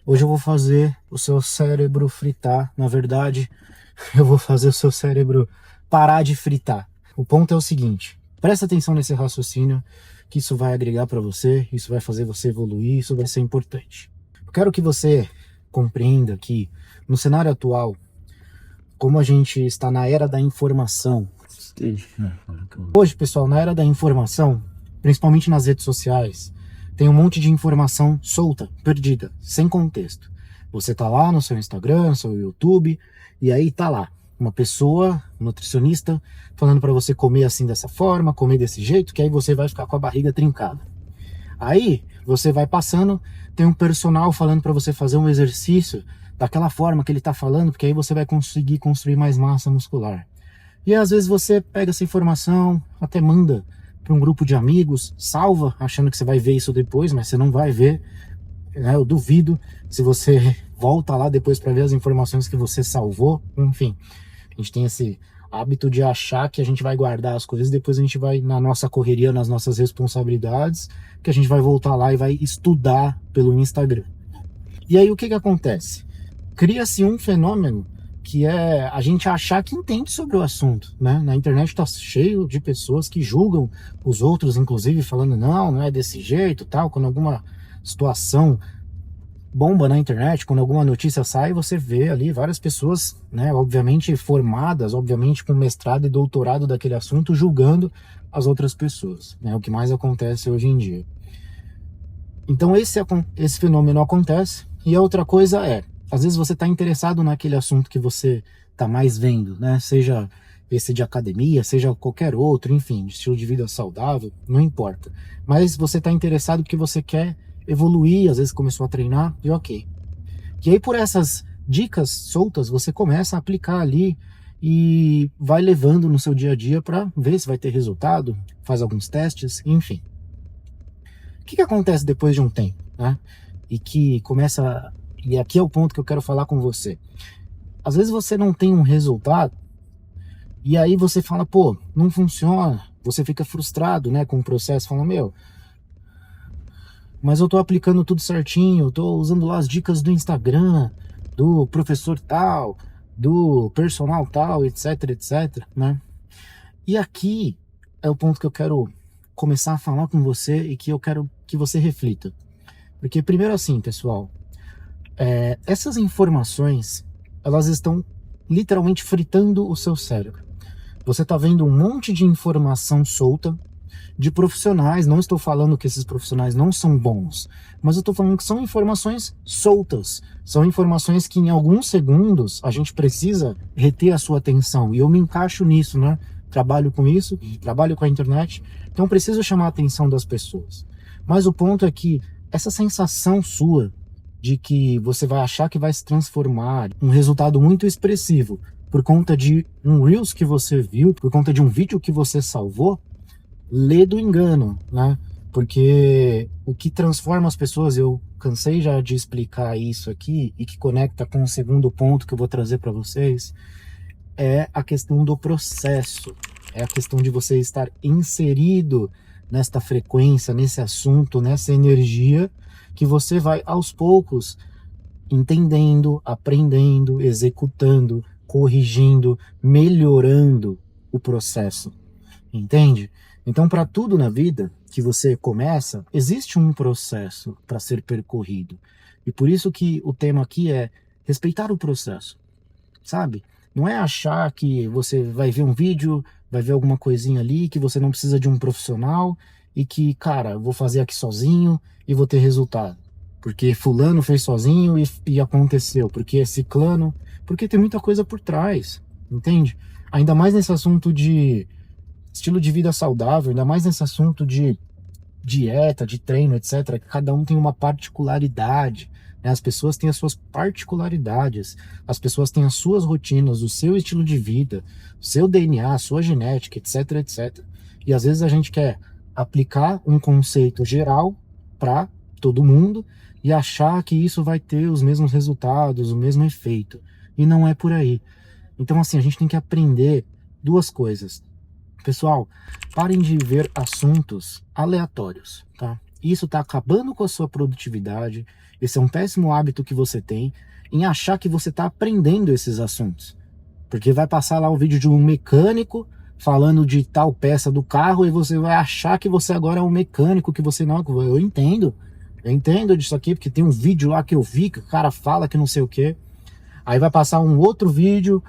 Hoje eu vou fazer o seu cérebro fritar. Na verdade, eu vou fazer o seu cérebro parar de fritar. O ponto é o seguinte: presta atenção nesse raciocínio, que isso vai agregar para você, isso vai fazer você evoluir, isso vai ser importante. Eu quero que você compreenda que no cenário atual, como a gente está na era da informação, hoje, pessoal, na era da informação, principalmente nas redes sociais, tem um monte de informação solta, perdida, sem contexto. Você tá lá no seu Instagram, no seu YouTube, e aí tá lá uma pessoa, um nutricionista, falando para você comer assim dessa forma, comer desse jeito, que aí você vai ficar com a barriga trincada. Aí você vai passando, tem um personal falando para você fazer um exercício daquela forma que ele tá falando, porque aí você vai conseguir construir mais massa muscular. E às vezes você pega essa informação, até manda para um grupo de amigos, salva, achando que você vai ver isso depois, mas você não vai ver, né? Eu duvido se você volta lá depois para ver as informações que você salvou. Enfim, a gente tem esse hábito de achar que a gente vai guardar as coisas, depois a gente vai na nossa correria, nas nossas responsabilidades, que a gente vai voltar lá e vai estudar pelo Instagram. E aí o que acontece? Cria-se um fenômeno que é a gente achar que entende sobre o assunto, né? Na internet está cheio de pessoas que julgam os outros, inclusive falando não é desse jeito, tal. Quando alguma situação bomba na internet, quando alguma notícia sai, você vê ali várias pessoas, né? Obviamente formadas, obviamente com mestrado e doutorado daquele assunto, julgando as outras pessoas, né? O que mais acontece hoje em dia. Então esse fenômeno acontece. E a outra coisa é, às vezes você está interessado naquele assunto que você está mais vendo, né? Seja esse de academia, seja qualquer outro, enfim, de estilo de vida saudável, não importa. Mas você está interessado porque você quer evoluir, às vezes começou a treinar, e ok. E aí por essas dicas soltas, você começa a aplicar ali e vai levando no seu dia a dia para ver se vai ter resultado, faz alguns testes, enfim. O que acontece depois de um tempo, né? E que começa. E aqui é o ponto que eu quero falar com você. Às vezes você não tem um resultado e aí você fala, pô, não funciona. Você fica frustrado, né, com o processo, fala, meu, mas eu tô aplicando tudo certinho, eu tô usando lá as dicas do Instagram, do professor tal, do personal tal, etc, etc, né? E aqui é o ponto que eu quero começar a falar com você e que eu quero que você reflita. Porque primeiro assim, pessoal, essas informações, elas estão literalmente fritando o seu cérebro. Você está vendo um monte de informação solta de profissionais, não estou falando que esses profissionais não são bons, mas eu estou falando que são informações soltas, são informações que em alguns segundos a gente precisa reter a sua atenção, e eu me encaixo nisso, né? Trabalho com isso, trabalho com a internet, então preciso chamar a atenção das pessoas. Mas o ponto é que essa sensação sua de que você vai achar que vai se transformar um resultado muito expressivo por conta de um Reels que você viu, por conta de um vídeo que você salvou, lê do engano, né? Porque o que transforma as pessoas, eu cansei já de explicar isso aqui e que conecta com o segundo ponto que eu vou trazer para vocês, é a questão do processo, é a questão de você estar inserido nesta frequência, nesse assunto, nessa energia, que você vai aos poucos entendendo, aprendendo, executando, corrigindo, melhorando o processo, entende? Então, para tudo na vida que você começa, existe um processo para ser percorrido. E por isso que o tema aqui é respeitar o processo, sabe? Não é achar que você vai ver um vídeo, vai ver alguma coisinha ali, que você não precisa de um profissional e que, cara, eu vou fazer aqui sozinho e vou ter resultado. Porque fulano fez sozinho e aconteceu. Porque é ciclano. Porque tem muita coisa por trás, entende? Ainda mais nesse assunto de estilo de vida saudável, ainda mais nesse assunto de dieta, de treino, etc. Cada um tem uma particularidade, né? As pessoas têm as suas particularidades, as pessoas têm as suas rotinas, o seu estilo de vida, o seu DNA, a sua genética, etc, etc. E às vezes a gente quer aplicar um conceito geral para todo mundo e achar que isso vai ter os mesmos resultados, o mesmo efeito. E não é por aí. Então, assim, a gente tem que aprender duas coisas. Pessoal, parem de ver assuntos aleatórios, tá? Isso está acabando com a sua produtividade. Esse é um péssimo hábito que você tem em achar que você está aprendendo esses assuntos. Porque vai passar lá um vídeo de um mecânico falando de tal peça do carro e você vai achar que você agora é um mecânico, que você não... Eu entendo disso aqui, porque tem um vídeo lá que eu vi que o cara fala que não sei o que. Aí vai passar um outro vídeo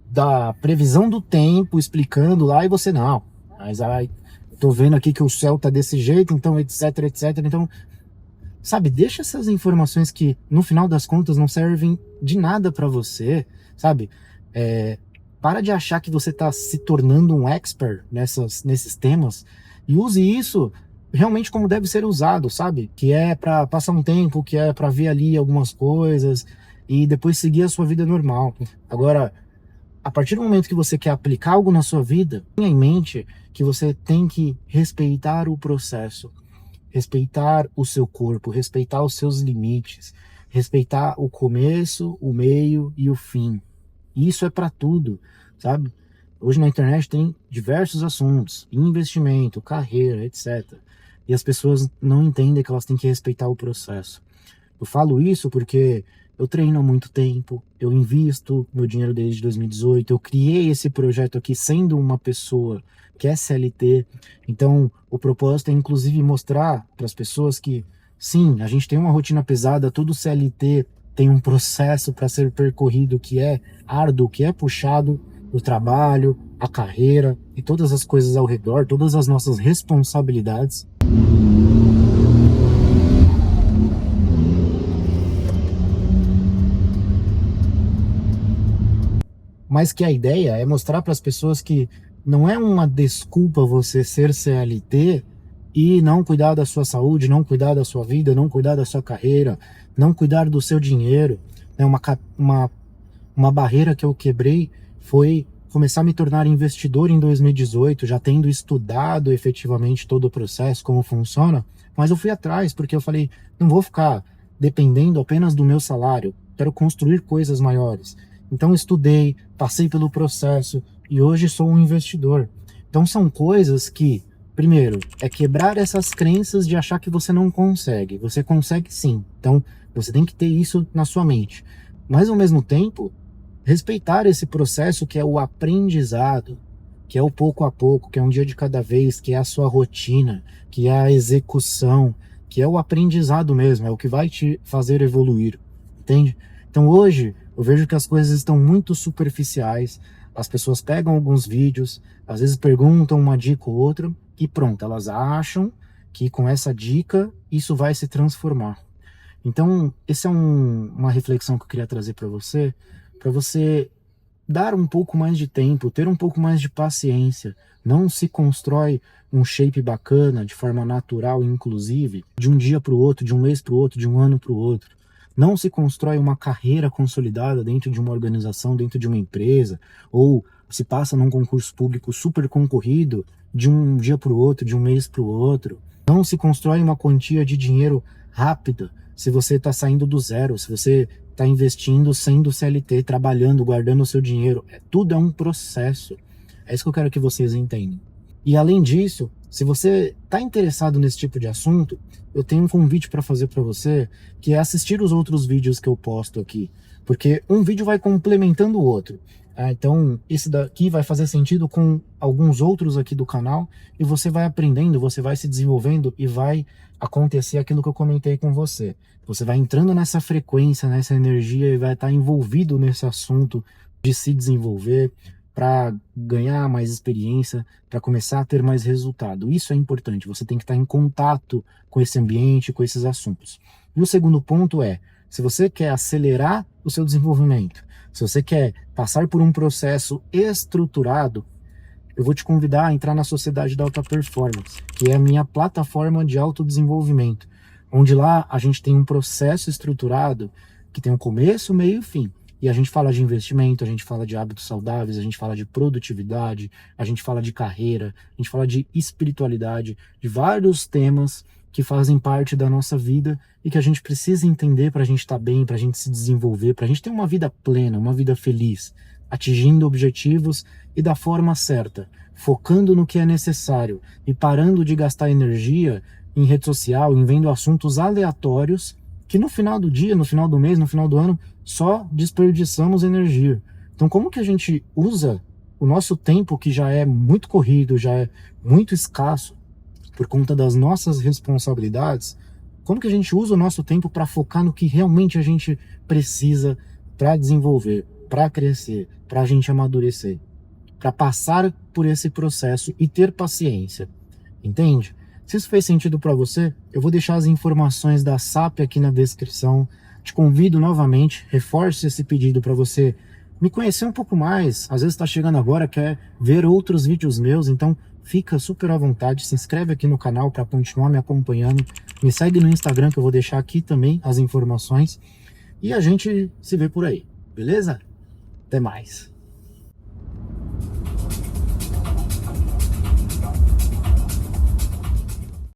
da previsão do tempo explicando lá e você não. Mas aí tô vendo aqui que o céu tá desse jeito, então etc, etc. Então, sabe, deixa essas informações que no final das contas não servem de nada para você, sabe? Para de achar que você tá se tornando um expert nesses temas e use isso realmente como deve ser usado, sabe? Que é para passar um tempo, que é para ver ali algumas coisas e depois seguir a sua vida normal. Agora, a partir do momento que você quer aplicar algo na sua vida, tenha em mente que você tem que respeitar o processo, respeitar o seu corpo, respeitar os seus limites, respeitar o começo, o meio e o fim. Isso é para tudo, sabe? Hoje na internet tem diversos assuntos, investimento, carreira, etc. E as pessoas não entendem que elas têm que respeitar o processo. Eu falo isso porque eu treino há muito tempo, eu invisto meu dinheiro desde 2018, eu criei esse projeto aqui sendo uma pessoa que é CLT. Então, o propósito é inclusive mostrar para as pessoas que, sim, a gente tem uma rotina pesada, todo CLT tem um processo para ser percorrido que é árduo, que é puxado, o trabalho, a carreira e todas as coisas ao redor, todas as nossas responsabilidades. Mas que a ideia é mostrar para as pessoas que não é uma desculpa você ser CLT e não cuidar da sua saúde, não cuidar da sua vida, não cuidar da sua carreira, não cuidar do seu dinheiro. É uma barreira que eu quebrei foi começar a me tornar investidor em 2018, já tendo estudado efetivamente todo o processo, como funciona, mas eu fui atrás, porque eu falei, não vou ficar dependendo apenas do meu salário, quero construir coisas maiores. Então estudei, passei pelo processo e hoje sou um investidor. Então são coisas que, primeiro, é quebrar essas crenças de achar que você não consegue. Você consegue sim. Então você tem que ter isso na sua mente. Mas ao mesmo tempo, respeitar esse processo que é o aprendizado, que é o pouco a pouco, que é um dia de cada vez, que é a sua rotina, que é a execução, que é o aprendizado mesmo, é o que vai te fazer evoluir, entende? Então hoje eu vejo que as coisas estão muito superficiais, as pessoas pegam alguns vídeos, às vezes perguntam uma dica ou outra e pronto, elas acham que com essa dica isso vai se transformar. Então, essa é uma reflexão que eu queria trazer para você dar um pouco mais de tempo, ter um pouco mais de paciência. Não se constrói um shape bacana, de forma natural, inclusive, de um dia para o outro, de um mês para o outro, de um ano para o outro. Não se constrói uma carreira consolidada dentro de uma organização, dentro de uma empresa, ou se passa num concurso público super concorrido de um dia para o outro, de um mês para o outro. Não se constrói uma quantia de dinheiro rápida se você está saindo do zero, se você está investindo sendo CLT, trabalhando, guardando o seu dinheiro. Tudo é um processo. É isso que eu quero que vocês entendam. E além disso, se você está interessado nesse tipo de assunto, eu tenho um convite para fazer para você, que é assistir os outros vídeos que eu posto aqui. Porque um vídeo vai complementando o outro. Então, esse daqui vai fazer sentido com alguns outros aqui do canal, e você vai aprendendo, você vai se desenvolvendo e vai acontecer aquilo que eu comentei com você. Você vai entrando nessa frequência, nessa energia e vai estar envolvido nesse assunto de se desenvolver para ganhar mais experiência, para começar a ter mais resultado. Isso é importante, você tem que estar em contato com esse ambiente, com esses assuntos. E o segundo ponto é, se você quer acelerar o seu desenvolvimento, se você quer passar por um processo estruturado, eu vou te convidar a entrar na Sociedade da Alta Performance, que é a minha plataforma de autodesenvolvimento, onde lá a gente tem um processo estruturado que tem um começo, meio e fim. E a gente fala de investimento, a gente fala de hábitos saudáveis, a gente fala de produtividade, a gente fala de carreira, a gente fala de espiritualidade, de vários temas que fazem parte da nossa vida e que a gente precisa entender para a gente estar bem, para a gente se desenvolver, para a gente ter uma vida plena, uma vida feliz, atingindo objetivos e da forma certa, focando no que é necessário e parando de gastar energia em rede social, em vendo assuntos aleatórios que no final do dia, no final do mês, no final do ano, só desperdiçamos energia. Então, como que a gente usa o nosso tempo, que já é muito corrido, já é muito escasso por conta das nossas responsabilidades, como que a gente usa o nosso tempo para focar no que realmente a gente precisa para desenvolver, para crescer, para a gente amadurecer, para passar por esse processo e ter paciência, entende? Se isso fez sentido para você, eu vou deixar as informações da SAP aqui na descrição. Te convido novamente, reforço esse pedido para você me conhecer um pouco mais. Às vezes está chegando agora, quer ver outros vídeos meus, então fica super à vontade, se inscreve aqui no canal para continuar me acompanhando, me segue no Instagram, que eu vou deixar aqui também as informações, e a gente se vê por aí, beleza? Até mais!